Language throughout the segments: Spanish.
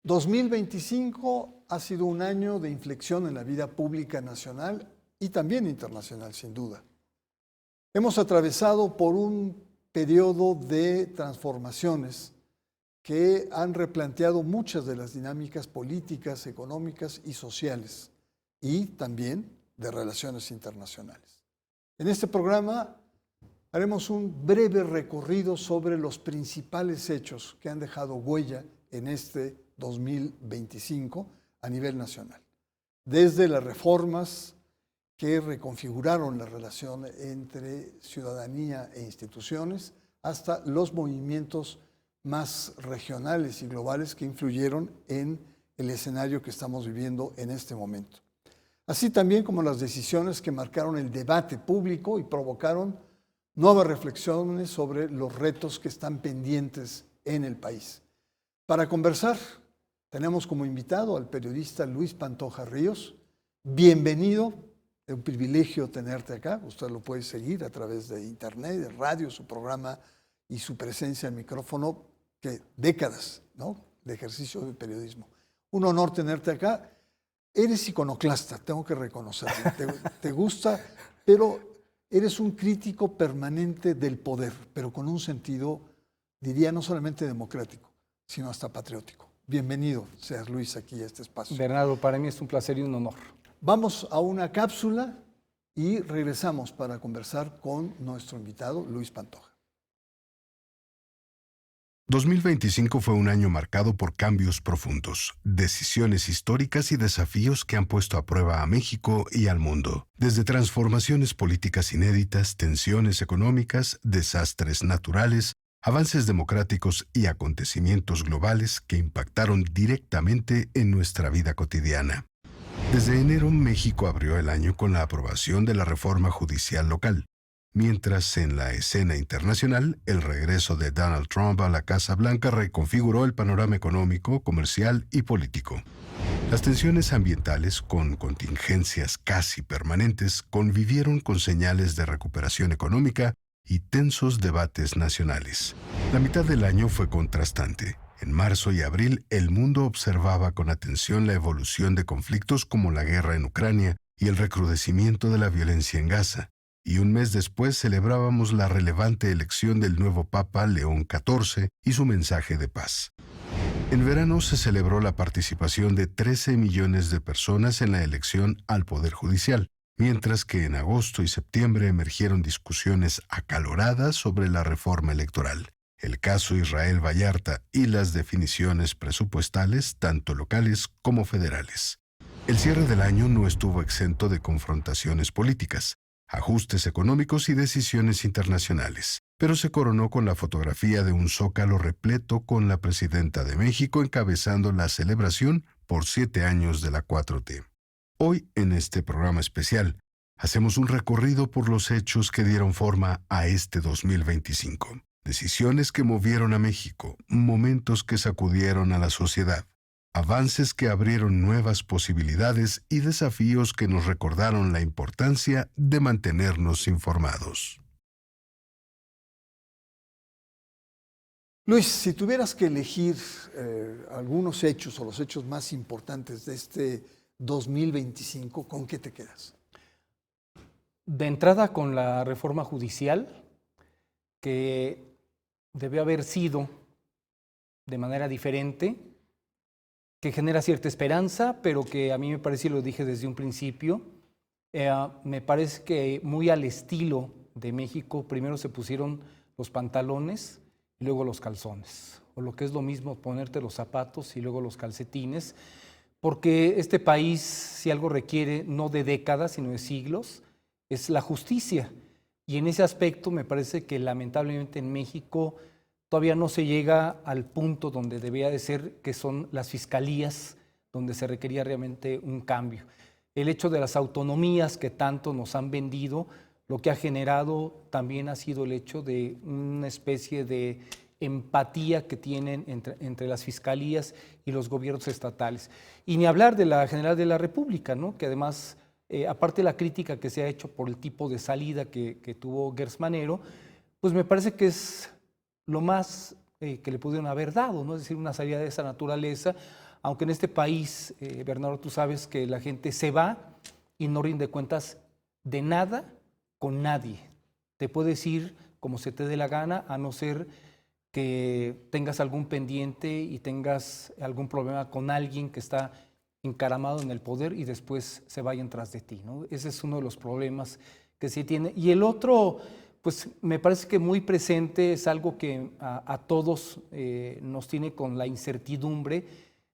2025 ha sido un año de inflexión en la vida pública nacional y también internacional, sin duda. Hemos atravesado por un periodo de transformaciones que han replanteado muchas de las dinámicas políticas, económicas y sociales, y también de relaciones internacionales. En este programa haremos un breve recorrido sobre los principales hechos que han dejado huella en este 2025 a nivel nacional, desde las reformas que reconfiguraron la relación entre ciudadanía e instituciones hasta los movimientos más regionales y globales que influyeron en el escenario que estamos viviendo en este momento. Así también como las decisiones que marcaron el debate público y provocaron nuevas reflexiones sobre los retos que están pendientes en el país. Para conversar, tenemos como invitado al periodista Luis Pantoja Ríos. Bienvenido, es un privilegio tenerte acá. Usted lo puede seguir a través de internet, de radio, su programa y su presencia en micrófono, que décadas, ¿no?, de ejercicio de periodismo. Un honor tenerte acá. Eres iconoclasta, tengo que reconocerlo. Te gusta, pero eres un crítico permanente del poder, pero con un sentido, diría, no solamente democrático, sino hasta patriótico. Bienvenido, seas Luis, aquí a este espacio. Bernardo, para mí es un placer y un honor. Vamos a una cápsula y regresamos para conversar con nuestro invitado, Luis Pantoja. 2025 fue un año marcado por cambios profundos, decisiones históricas y desafíos que han puesto a prueba a México y al mundo. Desde transformaciones políticas inéditas, tensiones económicas, desastres naturales, avances democráticos y acontecimientos globales que impactaron directamente en nuestra vida cotidiana. Desde enero, México abrió el año con la aprobación de la reforma judicial local, mientras en la escena internacional, el regreso de Donald Trump a la Casa Blanca reconfiguró el panorama económico, comercial y político. Las tensiones ambientales, con contingencias casi permanentes, convivieron con señales de recuperación económica y tensos debates nacionales. La mitad del año fue contrastante. En marzo y abril, el mundo observaba con atención la evolución de conflictos como la guerra en Ucrania y el recrudecimiento de la violencia en Gaza. Y un mes después celebrábamos la relevante elección del nuevo Papa León XIV y su mensaje de paz. En verano se celebró la participación de 13 millones de personas en la elección al Poder Judicial, mientras que en agosto y septiembre emergieron discusiones acaloradas sobre la reforma electoral, el caso Israel Vallarta y las definiciones presupuestales, tanto locales como federales. El cierre del año no estuvo exento de confrontaciones políticas, ajustes económicos y decisiones internacionales, pero se coronó con la fotografía de un zócalo repleto con la presidenta de México encabezando la celebración por 7 años de la 4T. Hoy, en este programa especial, hacemos un recorrido por los hechos que dieron forma a este 2025. Decisiones que movieron a México, momentos que sacudieron a la sociedad, avances que abrieron nuevas posibilidades y desafíos que nos recordaron la importancia de mantenernos informados. Luis, si tuvieras que elegir algunos hechos o los hechos más importantes de este 2025, ¿con qué te quedas? De entrada con la reforma judicial, que debió haber sido de manera diferente, que genera cierta esperanza, pero que a mí me parece, y lo dije desde un principio, me parece que muy al estilo de México, primero se pusieron los pantalones y luego los calzones, o lo que es lo mismo, ponerte los zapatos y luego los calcetines, porque este país, si algo requiere, no de décadas, sino de siglos, es la justicia. Y en ese aspecto me parece que lamentablemente en México todavía no se llega al punto donde debía de ser, que son las fiscalías, donde se requería realmente un cambio. El hecho de las autonomías que tanto nos han vendido, lo que ha generado también ha sido el hecho de una especie de empatía que tienen entre las fiscalías y los gobiernos estatales. Y ni hablar de la General de la República, ¿no?, que además, aparte de la crítica que se ha hecho por el tipo de salida que tuvo Gers Manero, pues me parece que es lo más que le pudieron haber dado, ¿no? Es decir, una salida de esa naturaleza, aunque en este país, Bernardo, tú sabes que la gente se va y no rinde cuentas de nada con nadie. Te puedes ir como se te dé la gana, a no ser que tengas algún pendiente y tengas algún problema con alguien que está encaramado en el poder y después se vayan tras de ti, ¿no? Ese es uno de los problemas que sí tiene. Y el otro, pues me parece que muy presente, es algo que a todos nos tiene con la incertidumbre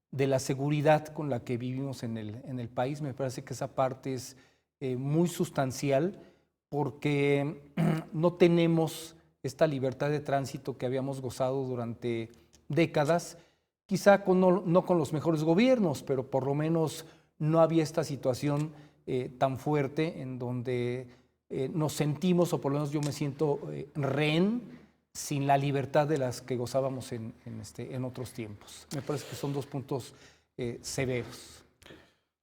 de la seguridad con la que vivimos en el país. Me parece que esa parte es muy sustancial porque no tenemos esta libertad de tránsito que habíamos gozado durante décadas, quizá no con los mejores gobiernos, pero por lo menos no había esta situación tan fuerte en donde nos sentimos, o por lo menos yo me siento rehén, sin la libertad de las que gozábamos en otros tiempos. Me parece que son dos puntos severos.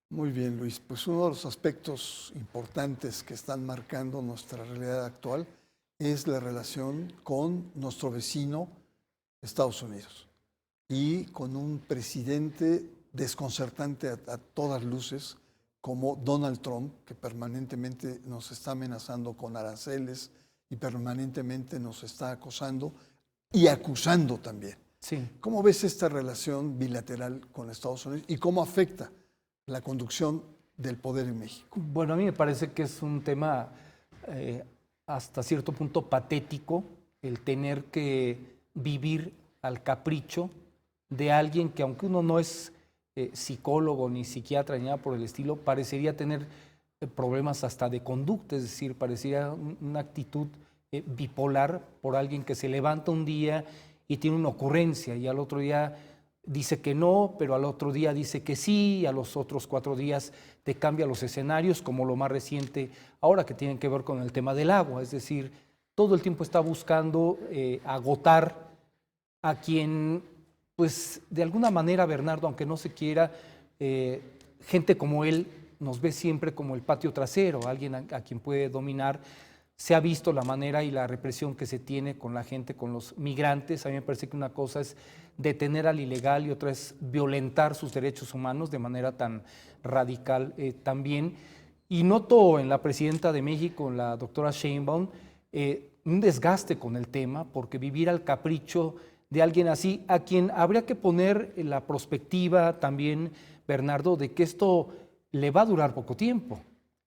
Muy bien, Luis. Pues uno de los aspectos importantes que están marcando nuestra realidad actual es la relación con nuestro vecino Estados Unidos y con un presidente desconcertante a todas luces como Donald Trump, que permanentemente nos está amenazando con aranceles y permanentemente nos está acosando y acusando también. Sí. ¿Cómo ves esta relación bilateral con Estados Unidos y cómo afecta la conducción del poder en México? Bueno, a mí me parece que es un tema hasta cierto punto patético el tener que vivir al capricho de alguien que, aunque uno no es psicólogo ni psiquiatra ni nada por el estilo, parecería tener problemas hasta de conducta, es decir, parecería una actitud bipolar por alguien que se levanta un día y tiene una ocurrencia y al otro día dice que no, pero al otro día dice que sí, y a los otros 4 días te cambia los escenarios, como lo más reciente ahora que tienen que ver con el tema del agua. Es decir, todo el tiempo está buscando agotar a quien, pues de alguna manera, Bernardo, aunque no se quiera, gente como él nos ve siempre como el patio trasero, alguien a quien puede dominar. Se ha visto la manera y la represión que se tiene con la gente, con los migrantes. A mí me parece que una cosa es detener al ilegal y otra es violentar sus derechos humanos de manera tan radical también. Y noto en la presidenta de México, en la doctora Sheinbaum, un desgaste con el tema, porque vivir al capricho de alguien así, a quien habría que poner la perspectiva también, Bernardo, de que esto le va a durar poco tiempo.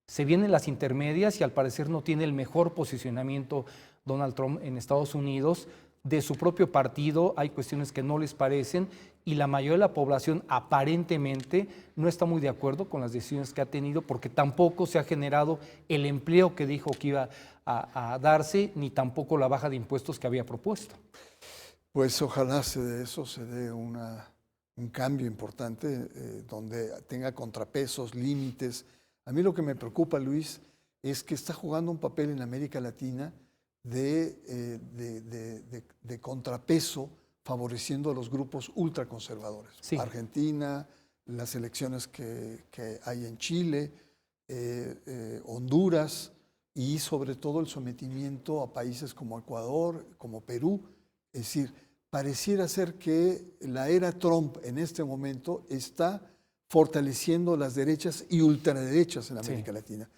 Se vienen las intermedias y al parecer no tiene el mejor posicionamiento Donald Trump en Estados Unidos. De su propio partido hay cuestiones que no les parecen y la mayoría de la población aparentemente no está muy de acuerdo con las decisiones que ha tenido porque tampoco se ha generado el empleo que dijo que iba a darse, ni tampoco la baja de impuestos que había propuesto. Pues ojalá se dé un cambio importante donde tenga contrapesos, límites. A mí lo que me preocupa, Luis, es que está jugando un papel en América Latina de contrapeso, favoreciendo a los grupos ultraconservadores. Sí. Argentina, las elecciones que hay en Chile, Honduras y sobre todo el sometimiento a países como Ecuador, como Perú. Es decir, pareciera ser que la era Trump en este momento está fortaleciendo las derechas y ultraderechas en América Latina.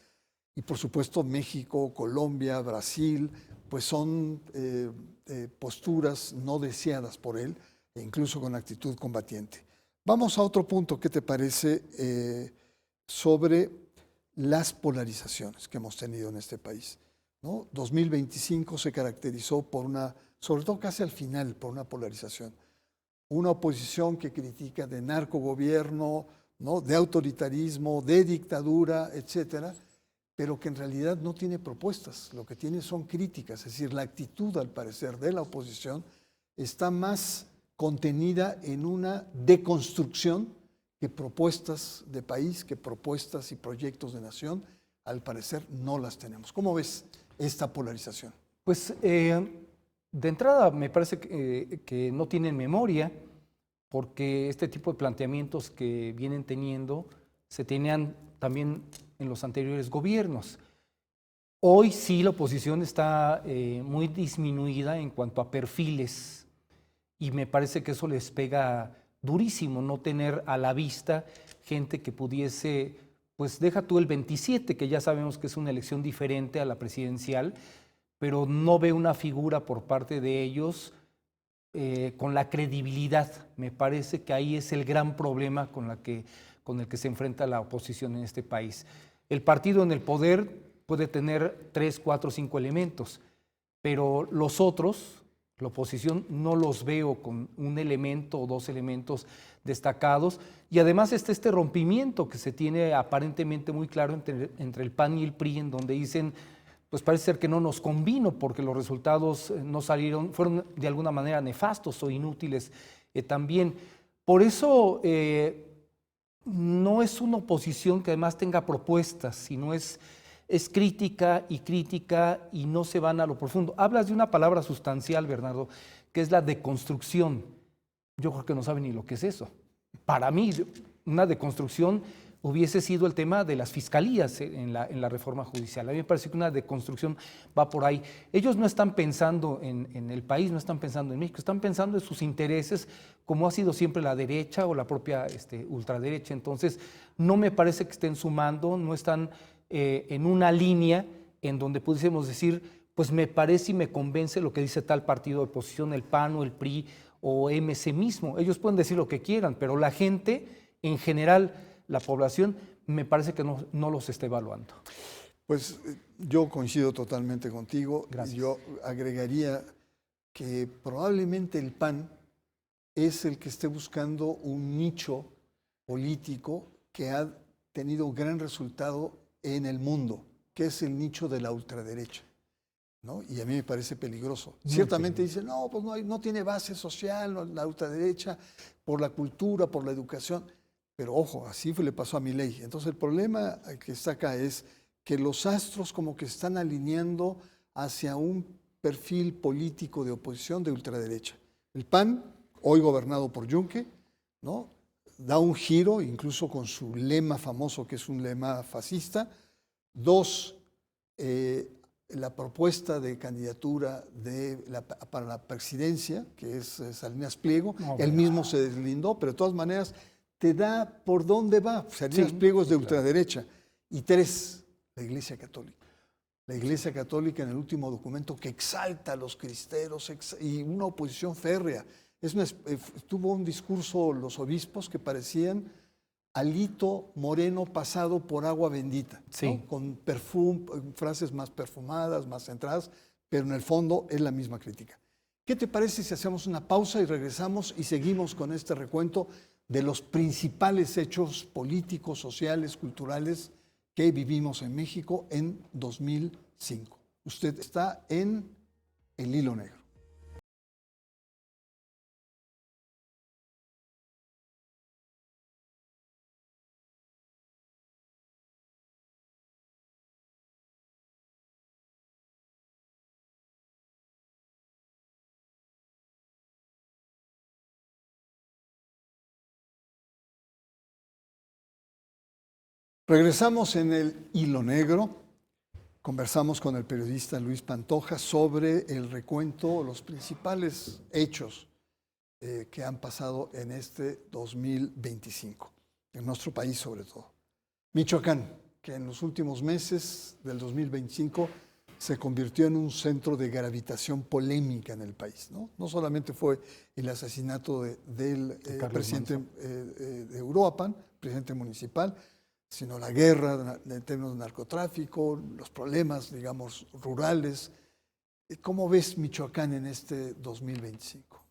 Y por supuesto México, Colombia, Brasil, pues son posturas no deseadas por él, e incluso con actitud combatiente. Vamos a otro punto, ¿qué te parece sobre las polarizaciones que hemos tenido en este país? ¿No? 2025 se caracterizó por sobre todo casi al final, por una polarización. Una oposición que critica de narcogobierno, ¿no? De autoritarismo, de dictadura, etcétera, pero que en realidad no tiene propuestas, lo que tiene son críticas, es decir, la actitud, al parecer, de la oposición está más contenida en una deconstrucción que propuestas de país, que propuestas y proyectos de nación, al parecer no las tenemos. ¿Cómo ves esta polarización? Pues de entrada me parece que no tienen memoria, porque este tipo de planteamientos que vienen teniendo se tenían también en los anteriores gobiernos. Hoy sí la oposición está muy disminuida en cuanto a perfiles y me parece que eso les pega durísimo no tener a la vista gente que pudiese, pues deja tú el 27, que ya sabemos que es una elección diferente a la presidencial, pero no veo una figura por parte de ellos con la credibilidad. Me parece que ahí es el gran problema con el que se enfrenta la oposición en este país. El partido en el poder puede tener 3, 4, 5 elementos, pero los otros, la oposición, no los veo con un elemento o 2 elementos destacados. Y además está este rompimiento que se tiene aparentemente muy claro entre el PAN y el PRI, en donde dicen, pues parece ser que no nos convino porque los resultados no salieron, fueron de alguna manera nefastos o inútiles también. Por eso no es una oposición que además tenga propuestas, sino es crítica y no se van a lo profundo. Hablas de una palabra sustancial, Bernardo, que es la deconstrucción. Yo creo que no saben ni lo que es eso. Para mí, una deconstrucción hubiese sido el tema de las fiscalías en la reforma judicial. A mí me parece que una deconstrucción va por ahí. Ellos no están pensando en el país, no están pensando en México, están pensando en sus intereses, como ha sido siempre la derecha o la propia ultraderecha. Entonces, no me parece que estén sumando, no están en una línea en donde pudiésemos decir, pues me parece y me convence lo que dice tal partido de oposición, el PAN o el PRI o MC mismo. Ellos pueden decir lo que quieran, pero la gente en general, la población, me parece que no los está evaluando. Pues yo coincido totalmente contigo. Gracias. Yo agregaría que probablemente el PAN es el que esté buscando un nicho político que ha tenido gran resultado en el mundo, que es el nicho de la ultraderecha, ¿no? Y a mí me parece peligroso. Ciertamente dicen, no, pues no tiene base social la ultraderecha por la cultura, por la educación. Pero ojo, así le pasó a Milei. Entonces el problema que está acá es que los astros como que están alineando hacia un perfil político de oposición de ultraderecha. El PAN, hoy gobernado por Junque, ¿no?, da un giro, incluso con su lema famoso, que es un lema fascista. 2, la propuesta de candidatura para la presidencia, que es Salinas Pliego, él mismo se deslindó, pero de todas maneras te da por dónde va. Salinas Pliego es de ultraderecha. Y 3, la Iglesia Católica. La Iglesia Católica en el último documento que exalta a los cristeros y una oposición férrea. Tuvo un discurso los obispos que parecían Alito Moreno pasado por agua bendita, ¿no? Con frases más perfumadas, más centradas, pero en el fondo es la misma crítica. ¿Qué te parece si hacemos una pausa y regresamos y seguimos con este recuento de los principales hechos políticos, sociales, culturales que vivimos en México en 2005? Usted está en El Hilo Negro. Regresamos en El Hilo Negro. Conversamos con el periodista Luis Pantoja sobre el recuento, los principales hechos que han pasado en este 2025, en nuestro país sobre todo. Michoacán, que en los últimos meses del 2025 se convirtió en un centro de gravitación polémica en el país, ¿no? No solamente fue el asesinato del presidente de Uruapan, presidente municipal, sino la guerra en términos de narcotráfico, los problemas, digamos, rurales. ¿Cómo ves Michoacán en este 2025?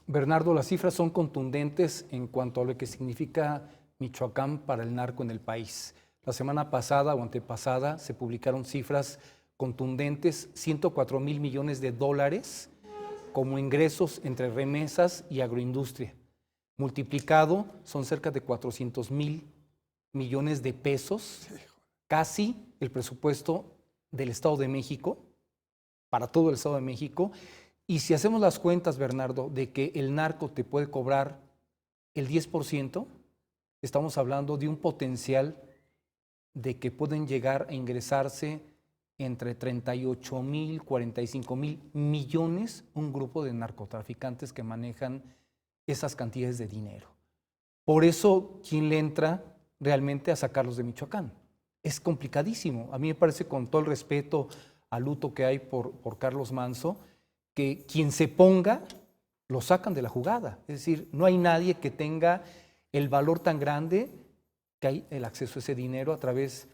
Bernardo, las cifras son contundentes en cuanto a lo que significa Michoacán para el narco en el país. La semana pasada o antepasada se publicaron cifras contundentes, 104,000 millones de dólares como ingresos entre remesas y agroindustria. Multiplicado son cerca de 400,000 millones de pesos, casi el presupuesto del Estado de México, para todo el Estado de México. Y si hacemos las cuentas, Bernardo, de que el narco te puede cobrar el 10%, estamos hablando de un potencial de que pueden llegar a ingresarse entre 38,000, 45,000 millones un grupo de narcotraficantes que manejan esas cantidades de dinero. Por eso, ¿quién le entra realmente a sacarlos de Michoacán? Es complicadísimo. A mí me parece, con todo el respeto al luto que hay por Carlos Manso, que quien se ponga, lo sacan de la jugada. Es decir, no hay nadie que tenga el valor tan grande que hay el acceso a ese dinero a través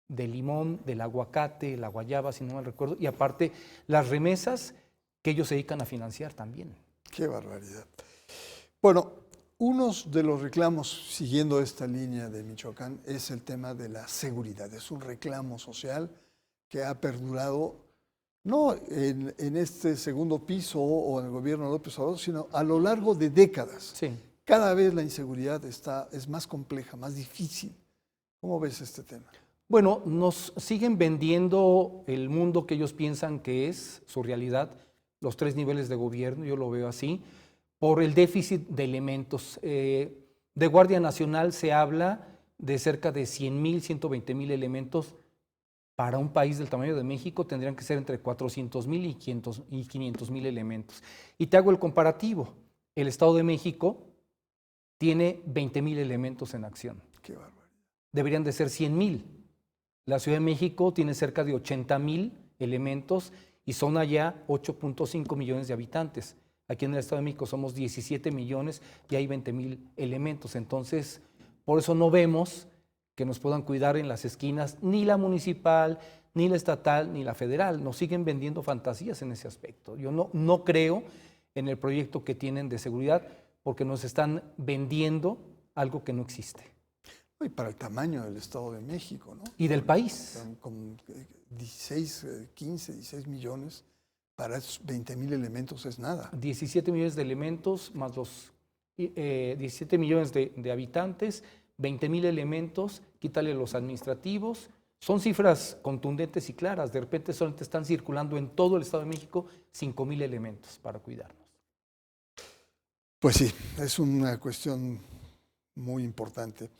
del limón, del aguacate, la guayaba, si no mal recuerdo, y aparte las remesas que ellos se dedican a financiar también. Qué barbaridad. Bueno, uno de los reclamos, siguiendo esta línea de Michoacán, es el tema de la seguridad. Es un reclamo social que ha perdurado, no en este segundo piso o en el gobierno de López Obrador, sino a lo largo de décadas. Sí. Cada vez la inseguridad es más compleja, más difícil. ¿Cómo ves este tema? Bueno, nos siguen vendiendo el mundo que ellos piensan que es su realidad, los 3 niveles de gobierno, yo lo veo así, por el déficit de elementos. De Guardia Nacional se habla de cerca de 100,000, 120,000 elementos. Para un país del tamaño de México tendrían que ser entre 400,000 y 500,000 elementos. Y te hago el comparativo. El Estado de México tiene 20,000 elementos en acción. Qué barbaridad. Deberían de ser 100,000. La Ciudad de México tiene cerca de 80,000 elementos y son allá 8.5 millones de habitantes. Aquí en el Estado de México somos 17 millones y hay 20,000 elementos. Entonces, por eso no vemos que nos puedan cuidar en las esquinas, ni la municipal, ni la estatal, ni la federal. Nos siguen vendiendo fantasías en ese aspecto. Yo no creo en el proyecto que tienen de seguridad porque nos están vendiendo algo que no existe. Y para el tamaño del Estado de México, ¿no? Y del país. Con 16 millones, para esos 20,000 elementos es nada. 17 millones de elementos más los 17 millones de habitantes, 20,000 elementos, quítale los administrativos. Son cifras contundentes y claras. De repente solamente están circulando en todo el Estado de México 5,000 elementos para cuidarnos. Pues sí, es una cuestión muy importante.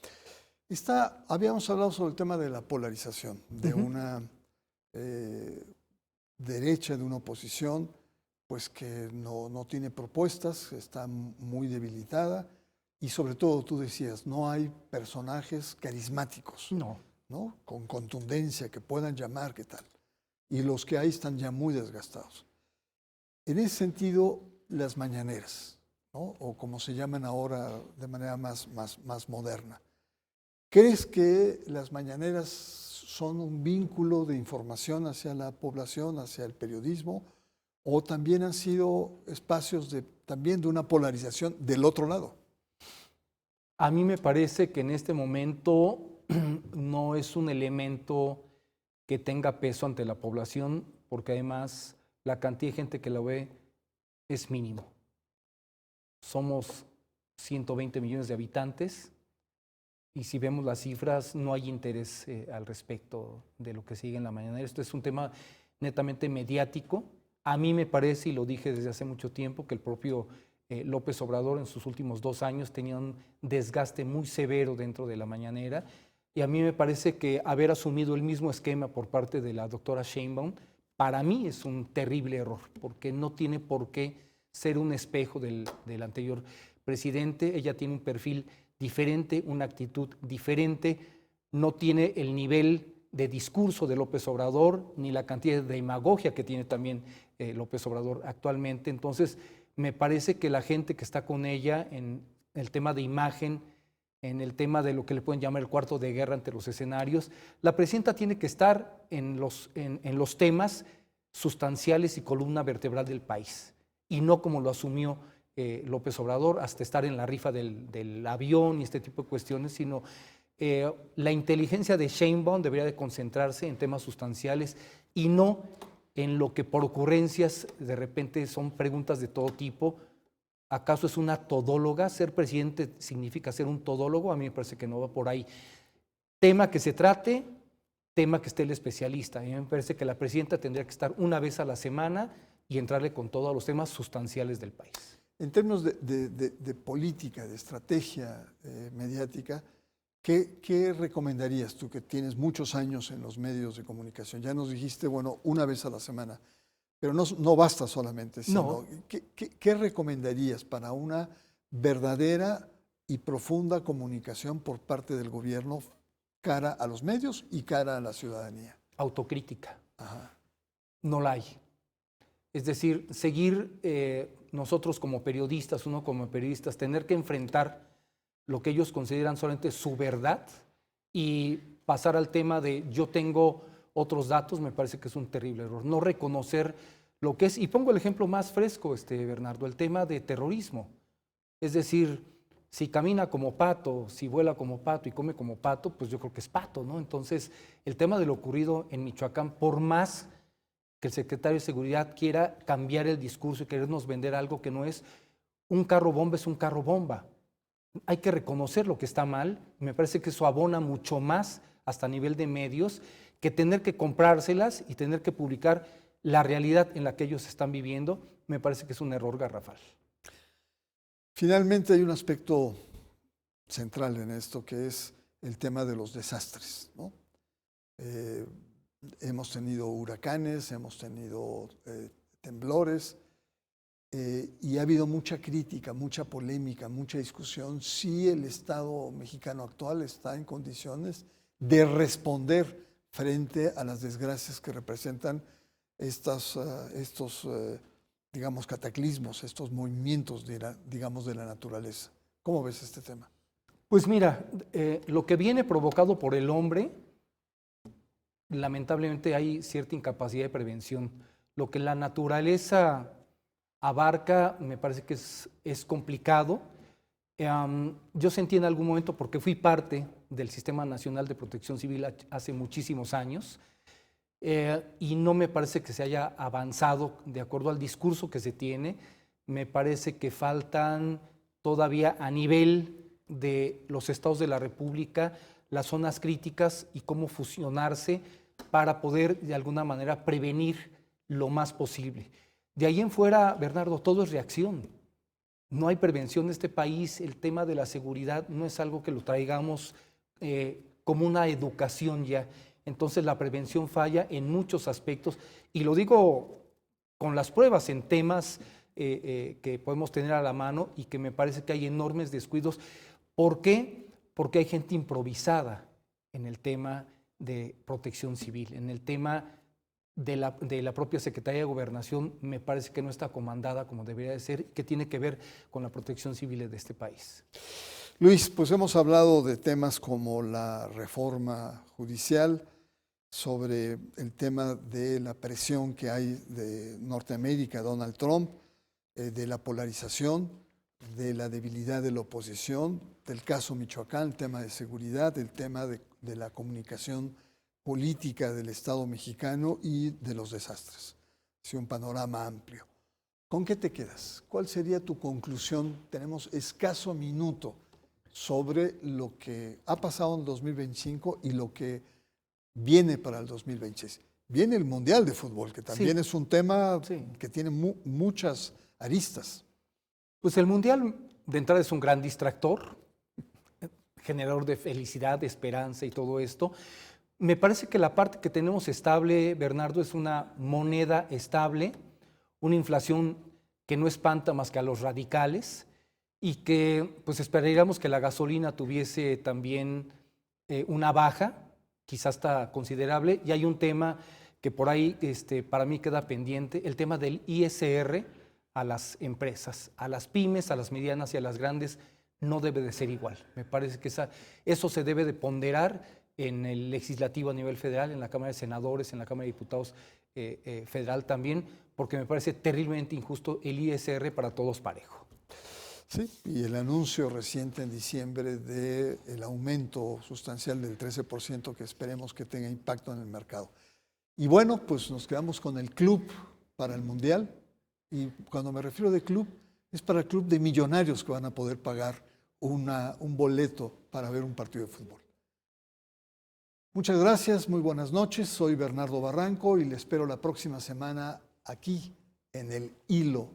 Habíamos hablado sobre el tema de la polarización, de una derecha, de una oposición, pues que no tiene propuestas, está muy debilitada y sobre todo, tú decías, no hay personajes carismáticos, ¿no? Con contundencia, que puedan llamar, ¿qué tal? Y los que hay están ya muy desgastados. En ese sentido, las mañaneras, ¿no? O como se llaman ahora de manera más moderna. ¿Crees que las mañaneras son un vínculo de información hacia la población, hacia el periodismo, o también han sido espacios también de una polarización del otro lado? A mí me parece que en este momento no es un elemento que tenga peso ante la población, porque además la cantidad de gente que lo ve es mínimo. Somos 120 millones de habitantes. Y si vemos las cifras, no hay interés al respecto de lo que sigue en la mañanera. Esto es un tema netamente mediático. A mí me parece, y lo dije desde hace mucho tiempo, que el propio López Obrador en sus últimos 2 años tenía un desgaste muy severo dentro de la mañanera. Y a mí me parece que haber asumido el mismo esquema por parte de la doctora Sheinbaum, para mí es un terrible error, porque no tiene por qué ser un espejo del anterior presidente. Ella tiene un perfil diferente, una actitud diferente, no tiene el nivel de discurso de López Obrador, ni la cantidad de demagogia que tiene también López Obrador actualmente. Entonces, me parece que la gente que está con ella en el tema de imagen, en el tema de lo que le pueden llamar el cuarto de guerra ante los escenarios, la presidenta tiene que estar en los temas sustanciales y columna vertebral del país, y no como lo asumió López Obrador, hasta estar en la rifa del avión y este tipo de cuestiones, sino la inteligencia de Sheinbaum debería de concentrarse en temas sustanciales y no en lo que por ocurrencias de repente son preguntas de todo tipo. ¿Acaso es una todóloga? ¿Ser presidente significa ser un todólogo? A mí me parece que no va por ahí. Tema que se trate, tema que esté el especialista. A mí me parece que la presidenta tendría que estar una vez a la semana y entrarle con todos los temas sustanciales del país. En términos de política, de estrategia mediática, ¿qué recomendarías tú, que tienes muchos años en los medios de comunicación? Ya nos dijiste, bueno, una vez a la semana, Pero no basta solamente, sino No. ¿qué recomendarías para una verdadera y profunda comunicación por parte del gobierno cara a los medios y cara a la ciudadanía? Autocrítica. Ajá. No la hay. Es decir, seguir nosotros como periodistas, uno como periodistas, tener que enfrentar lo que ellos consideran solamente su verdad y pasar al tema de yo tengo otros datos, me parece que es un terrible error. No reconocer lo que es, y pongo el ejemplo más fresco, Bernardo, el tema de terrorismo. Es decir, si camina como pato, si vuela como pato y come como pato, pues yo creo que es pato, ¿no? Entonces, el tema de lo ocurrido en Michoacán, por más que el secretario de Seguridad quiera cambiar el discurso y querernos vender algo que no es, un carro bomba es un carro bomba. Hay que reconocer lo que está mal. Me parece que eso abona mucho más hasta a nivel de medios que tener que comprárselas y tener que publicar la realidad en la que ellos están viviendo. Me parece que es un error garrafal. Finalmente hay un aspecto central en esto que es el tema de los desastres, ¿no? Hemos tenido huracanes, hemos tenido temblores y ha habido mucha crítica, mucha polémica, mucha discusión si el Estado mexicano actual está en condiciones de responder frente a las desgracias que representan estos digamos, cataclismos, estos movimientos, digamos, de la naturaleza. ¿Cómo ves este tema? Pues mira, lo que viene provocado por el hombre, lamentablemente hay cierta incapacidad de prevención. Lo que la naturaleza abarca me parece que es complicado. Yo sentí en algún momento, porque fui parte del Sistema Nacional de Protección Civil hace muchísimos años, y no me parece que se haya avanzado de acuerdo al discurso que se tiene. Me parece que faltan todavía a nivel de los estados de la República las zonas críticas y cómo fusionarse para poder de alguna manera prevenir lo más posible. De ahí en fuera, Bernardo, todo es reacción. No hay prevención en este país. El tema de la seguridad no es algo que lo traigamos como una educación ya. Entonces la prevención falla en muchos aspectos y lo digo con las pruebas en temas que podemos tener a la mano y que me parece que hay enormes descuidos. ¿Por qué? Porque hay gente improvisada en el tema de protección civil, en el tema de la propia Secretaría de Gobernación. Me parece que no está comandada como debería de ser, que tiene que ver con la protección civil de este país. Luis, pues hemos hablado de temas como la reforma judicial, sobre el tema de la presión que hay de Norteamérica, Donald Trump, de la polarización, de la debilidad de la oposición, del caso Michoacán, el tema de seguridad, el tema de la comunicación política del Estado mexicano y de los desastres. Es un panorama amplio. ¿Con qué te quedas? ¿Cuál sería tu conclusión? Tenemos escaso minuto sobre lo que ha pasado en el 2025 y lo que viene para el 2026. Viene el Mundial de Fútbol, que también es un tema que tiene muchas aristas. Pues el Mundial de entrada es un gran distractor, generador de felicidad, de esperanza y todo esto. Me parece que la parte que tenemos estable, Bernardo, es una moneda estable, una inflación que no espanta más que a los radicales y que pues esperaríamos que la gasolina tuviese también una baja, quizás está considerable, y hay un tema que por ahí para mí queda pendiente, el tema del ISR a las empresas, a las pymes, a las medianas y a las grandes, no debe de ser igual. Me parece que eso se debe de ponderar en el legislativo a nivel federal, en la Cámara de Senadores, en la Cámara de Diputados federal también, porque me parece terriblemente injusto el ISR para todos parejo. Sí, y el anuncio reciente en diciembre del aumento sustancial del 13% que esperemos que tenga impacto en el mercado. Y bueno, pues nos quedamos con el club para el Mundial. Y cuando me refiero de club, es para el club de millonarios que van a poder pagar un boleto para ver un partido de fútbol. Muchas gracias, muy buenas noches. Soy Bernardo Barranco y le espero la próxima semana aquí en El Hilo